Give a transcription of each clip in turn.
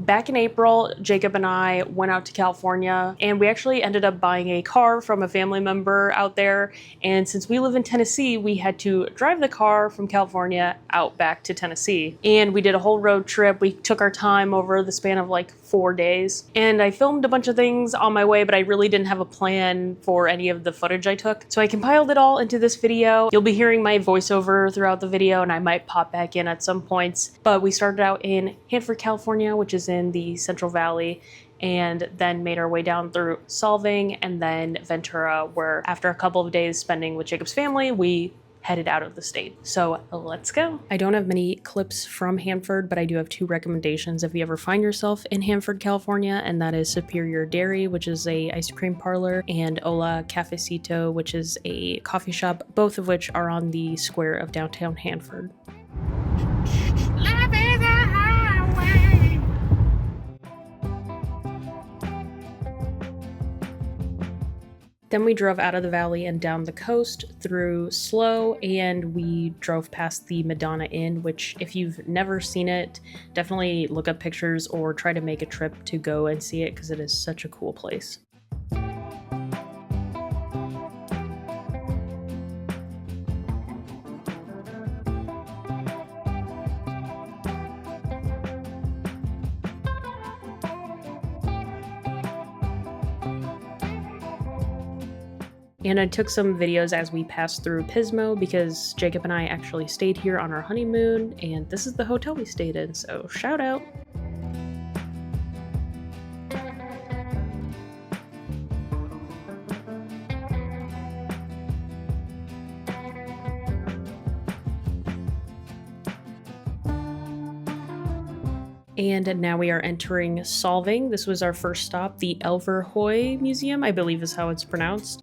Back in April, Jacob and I went out to California, and we actually ended up buying a car from a family member out there. And since we live in Tennessee, we had to drive the car from California out back to Tennessee. And we did a whole road trip. We took our time over the span of like 4 days. And I filmed a bunch of things on my way, but I really didn't have a plan for any of the footage I took. So I compiled it all into this video. You'll be hearing my voiceover throughout the video, and I might pop back in at some points. But we started out in Hanford, California, which is in the Central Valley, and then made our way down through Solvang and then Ventura, where after a couple of days spending with Jacob's family, we headed out of the state. So let's go. I don't have many clips from Hanford, but I do have 2 recommendations if you ever find yourself in Hanford, California, and that is Superior Dairy, which is a ice cream parlor, and Hola Cafecito, which is a coffee shop, both of which are on the square of downtown Hanford. Life is a highway. Then we drove out of the valley and down the coast through Slow, and we drove past the Madonna Inn, which if you've never seen it, definitely look up pictures or try to make a trip to go and see it because it is such a cool place. And I took some videos as we passed through Pismo because Jacob and I actually stayed here on our honeymoon, and this is the hotel we stayed in, so shout out. And now we are entering Solvang. This was our first stop, the Elverhøj Museum, I believe is how it's pronounced.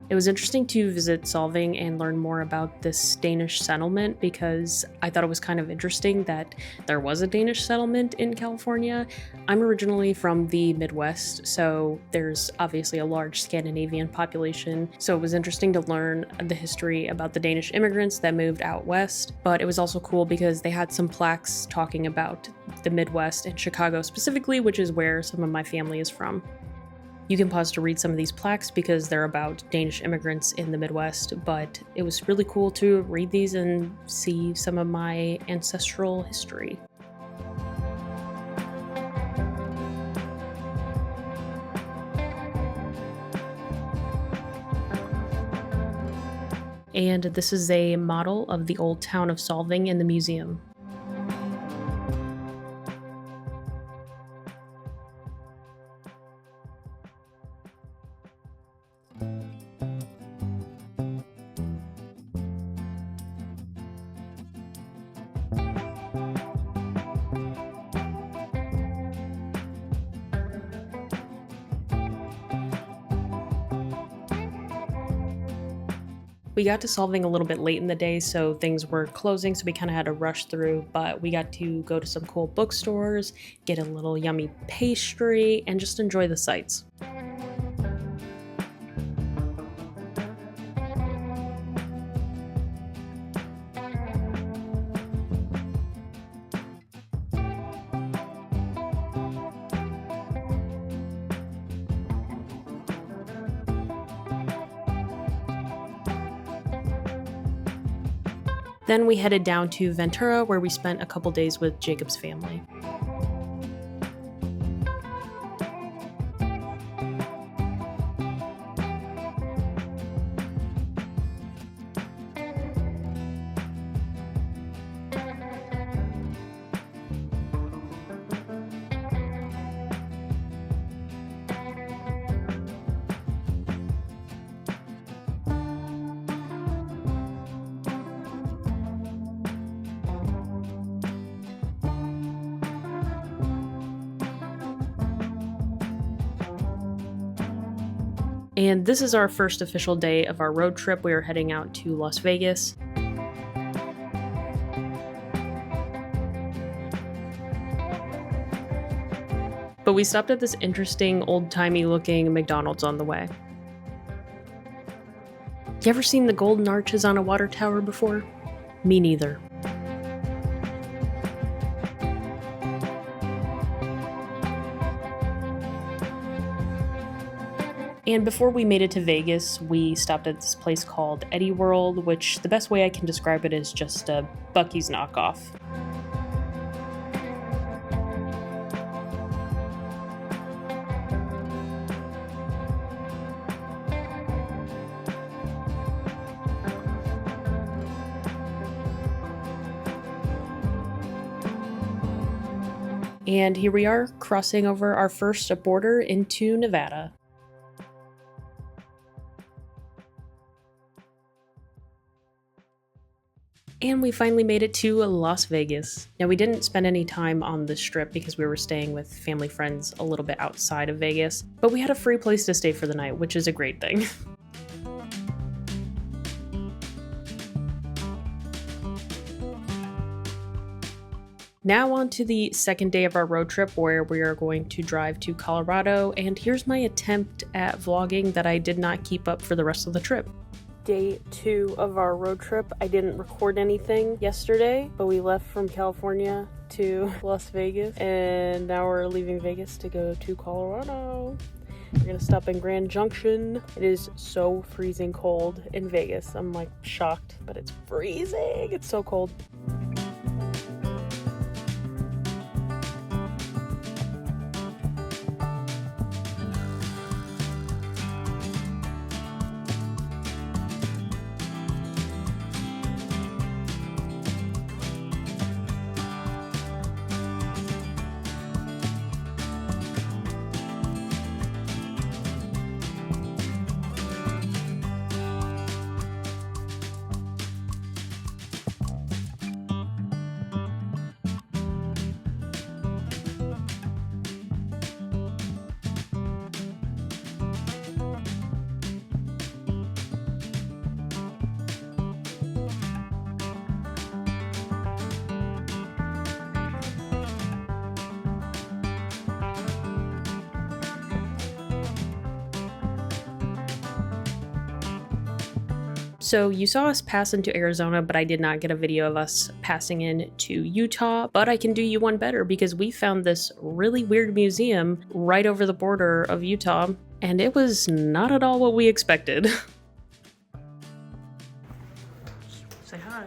It was interesting to visit Solvang and learn more about this Danish settlement because I thought it was kind of interesting that there was a Danish settlement in California. I'm originally from the Midwest, so there's obviously a large Scandinavian population. So it was interesting to learn the history about the Danish immigrants that moved out west, but it was also cool because they had some plaques talking about the Midwest and Chicago specifically, which is where some of my family is from. You can pause to read some of these plaques because they're about Danish immigrants in the Midwest, but it was really cool to read these and see some of my ancestral history. And this is a model of the old town of Solvang in the museum. We got to Solvang a little bit late in the day, so things were closing, so we kind of had to rush through, but we got to go to some cool bookstores, get a little yummy pastry, and just enjoy the sights. Then we headed down to Ventura, where we spent a couple days with Jacob's family. And this is our first official day of our road trip. We are heading out to Las Vegas. But we stopped at this interesting old-timey looking McDonald's on the way. You ever seen the golden arches on a water tower before? Me neither. And before we made it to Vegas, we stopped at this place called Eddie World, which the best way I can describe it is just a Buc-ee's knockoff. And here we are, crossing over our first border into Nevada. And we finally made it to Las Vegas. Now, we didn't spend any time on the Strip because we were staying with family friends a little bit outside of Vegas, but we had a free place to stay for the night, which is a great thing. Now on to the second day of our road trip, where we are going to drive to Colorado, and here's my attempt at vlogging that I did not keep up for the rest of the trip. Day 2 of our road trip. I didn't record anything yesterday, but we left from California to Las Vegas, and now we're leaving Vegas to go to Colorado. We're gonna stop in Grand Junction. It is so freezing cold in Vegas. I'm like shocked, but it's freezing. It's so cold. So you saw us pass into Arizona, but I did not get a video of us passing into Utah, but I can do you one better because we found this really weird museum right over the border of Utah, and it was not at all what we expected. Say hi.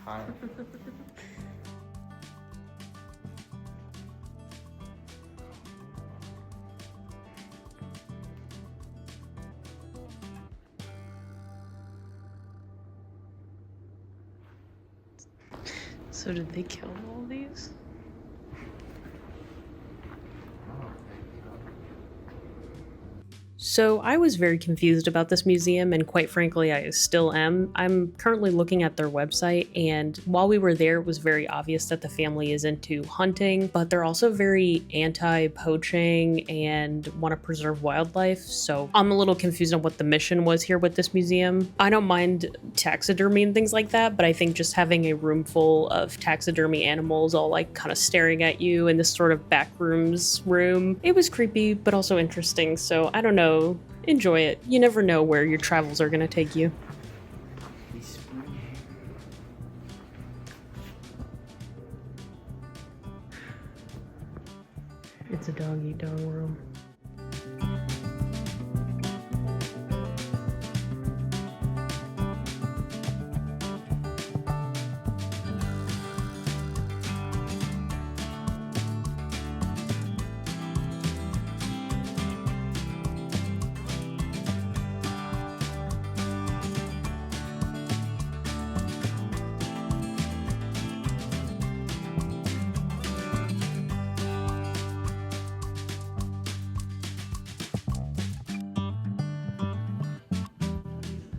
Hi. So did they kill all these? So I was very confused about this museum, and quite frankly, I still am. I'm currently looking at their website, and while we were there, it was very obvious that the family is into hunting, but they're also very anti-poaching and want to preserve wildlife. So I'm a little confused on what the mission was here with this museum. I don't mind taxidermy and things like that, but I think just having a room full of taxidermy animals all like kind of staring at you in this sort of backrooms room, it was creepy, but also interesting. So I don't know. Enjoy it. You never know where your travels are going to take you. It's a dog-eat-dog world.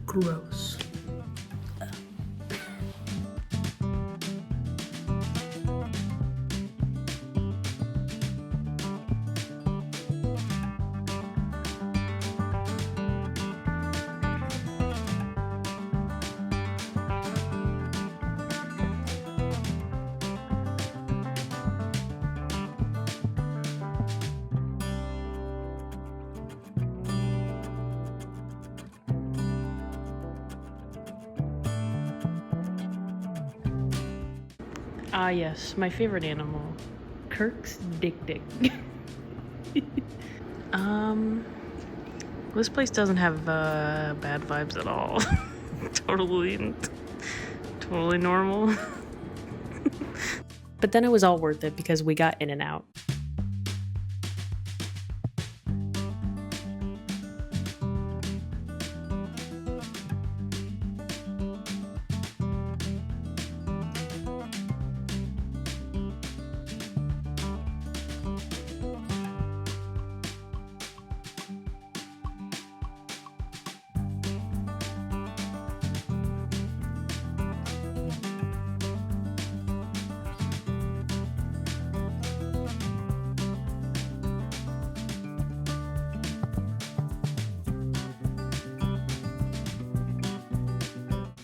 Gross. Ah, yes, my favorite animal. Kirk's Dick Dick. This place doesn't have bad vibes at all. Totally normal. But then it was all worth it because we got in and out.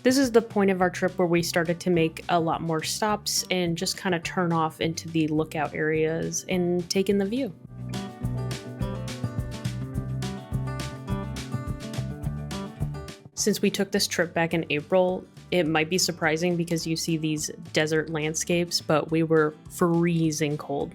This is the point of our trip where we started to make a lot more stops and just kind of turn off into the lookout areas and take in the view. Since we took this trip back in April, it might be surprising because you see these desert landscapes, but we were freezing cold.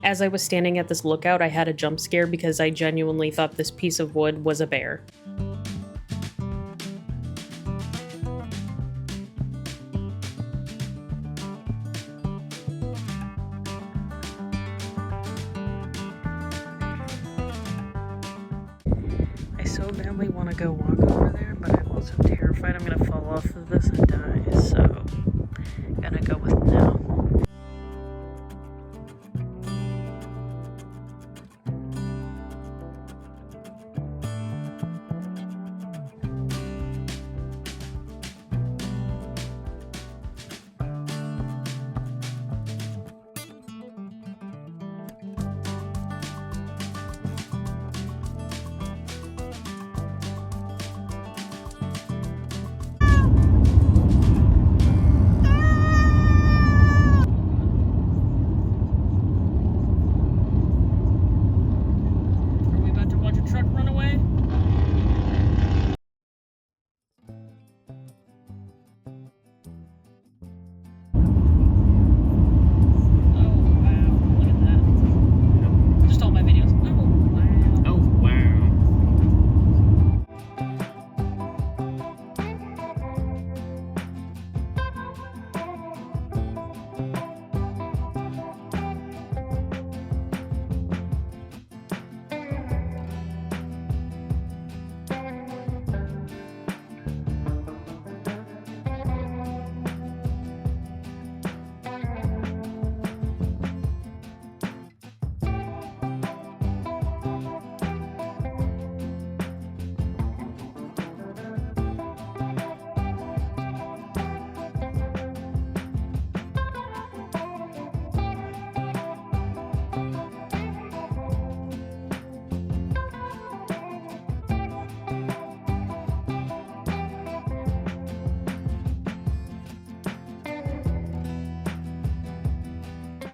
As I was standing at this lookout, I had a jump scare because I genuinely thought this piece of wood was a bear. I so badly want to go walk over there, but I'm also terrified I'm gonna fall off of this and die, so gotta go with no.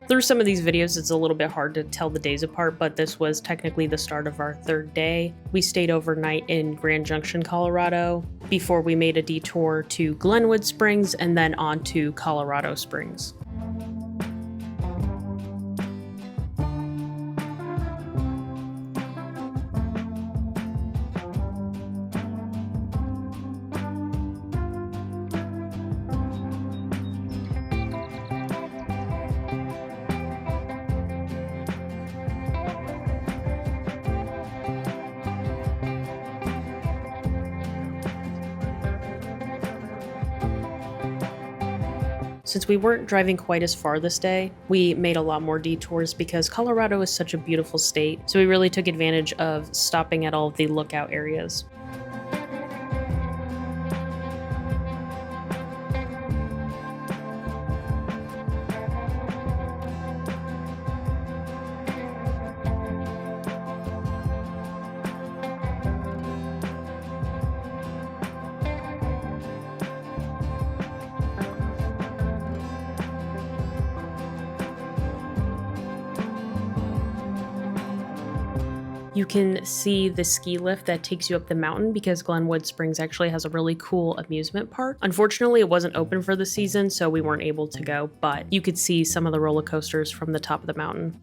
Through some of these videos, it's a little bit hard to tell the days apart, but this was technically the start of our third day. We stayed overnight in Grand Junction, Colorado, before we made a detour to Glenwood Springs and then on to Colorado Springs. Since we weren't driving quite as far this day, we made a lot more detours because Colorado is such a beautiful state, so we really took advantage of stopping at all of the lookout areas. You can see the ski lift that takes you up the mountain because Glenwood Springs actually has a really cool amusement park. Unfortunately, it wasn't open for the season, so we weren't able to go, but you could see some of the roller coasters from the top of the mountain.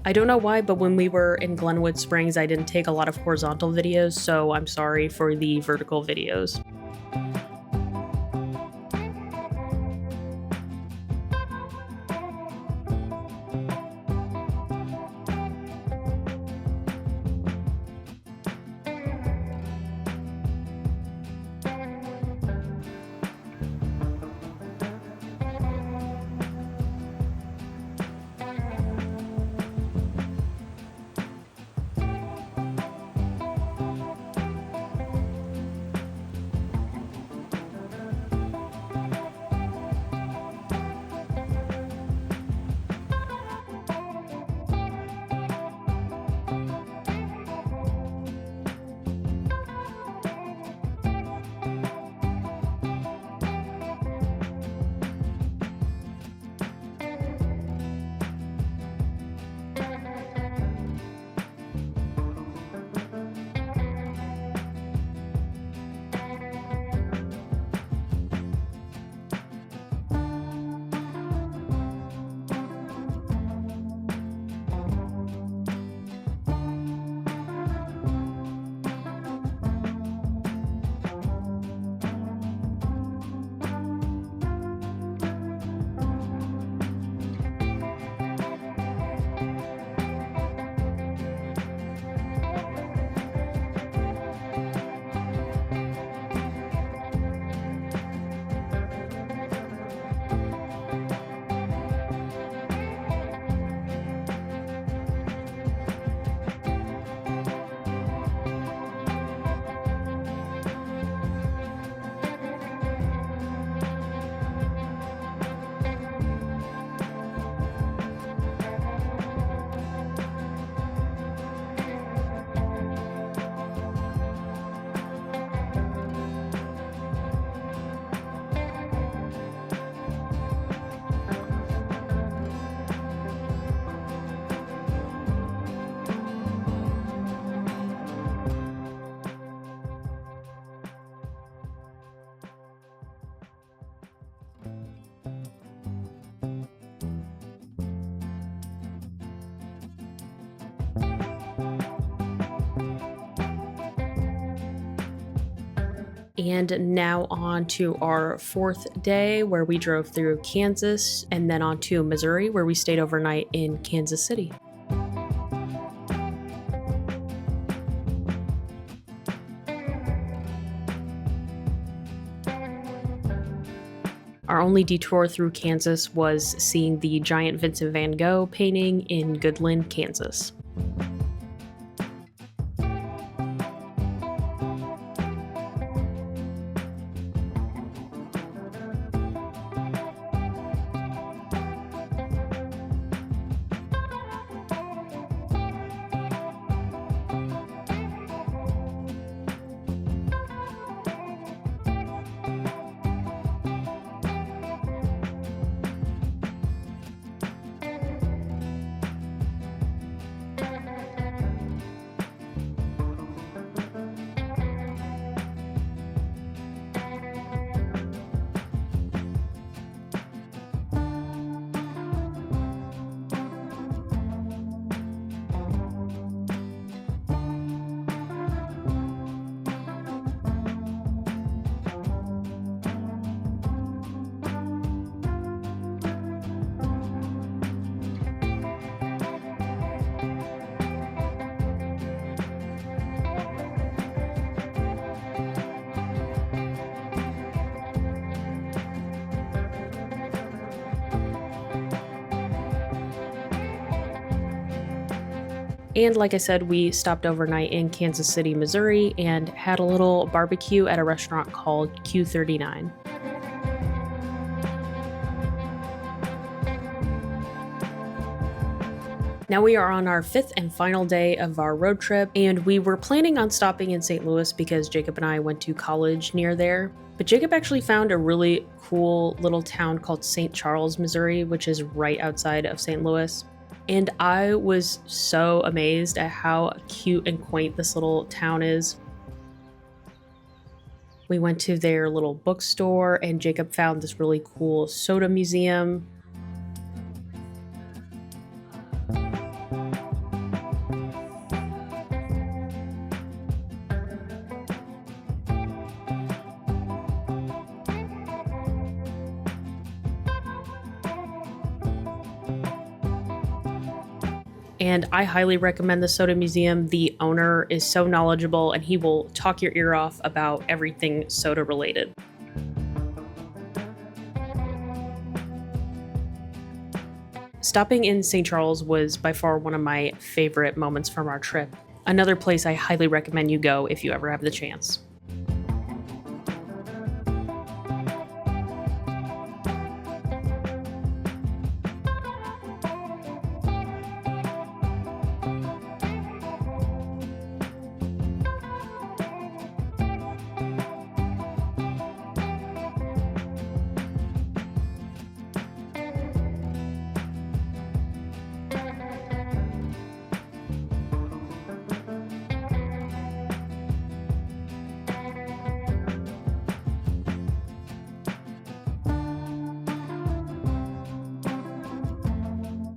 I don't know why, but when we were in Glenwood Springs, I didn't take a lot of horizontal videos, so I'm sorry for the vertical videos. And now on to our fourth day, where we drove through Kansas and then on to Missouri, where we stayed overnight in Kansas City. Our only detour through Kansas was seeing the giant Vincent van Gogh painting in Goodland, Kansas. And like I said, we stopped overnight in Kansas City, Missouri, and had a little barbecue at a restaurant called Q39. Now we are on our fifth and final day of our road trip, and we were planning on stopping in St. Louis because Jacob and I went to college near there. But Jacob actually found a really cool little town called St. Charles, Missouri, which is right outside of St. Louis. And I was so amazed at how cute and quaint this little town is. We went to their little bookstore and Jacob found this really cool soda museum. And I highly recommend the Soda Museum. The owner is so knowledgeable and he will talk your ear off about everything soda related. Stopping in St. Charles was by far one of my favorite moments from our trip. Another place I highly recommend you go if you ever have the chance.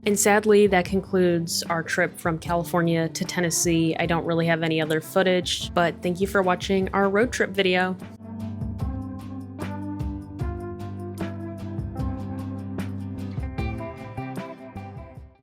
And sadly, that concludes our trip from California to Tennessee. I don't really have any other footage, but thank you for watching our road trip video.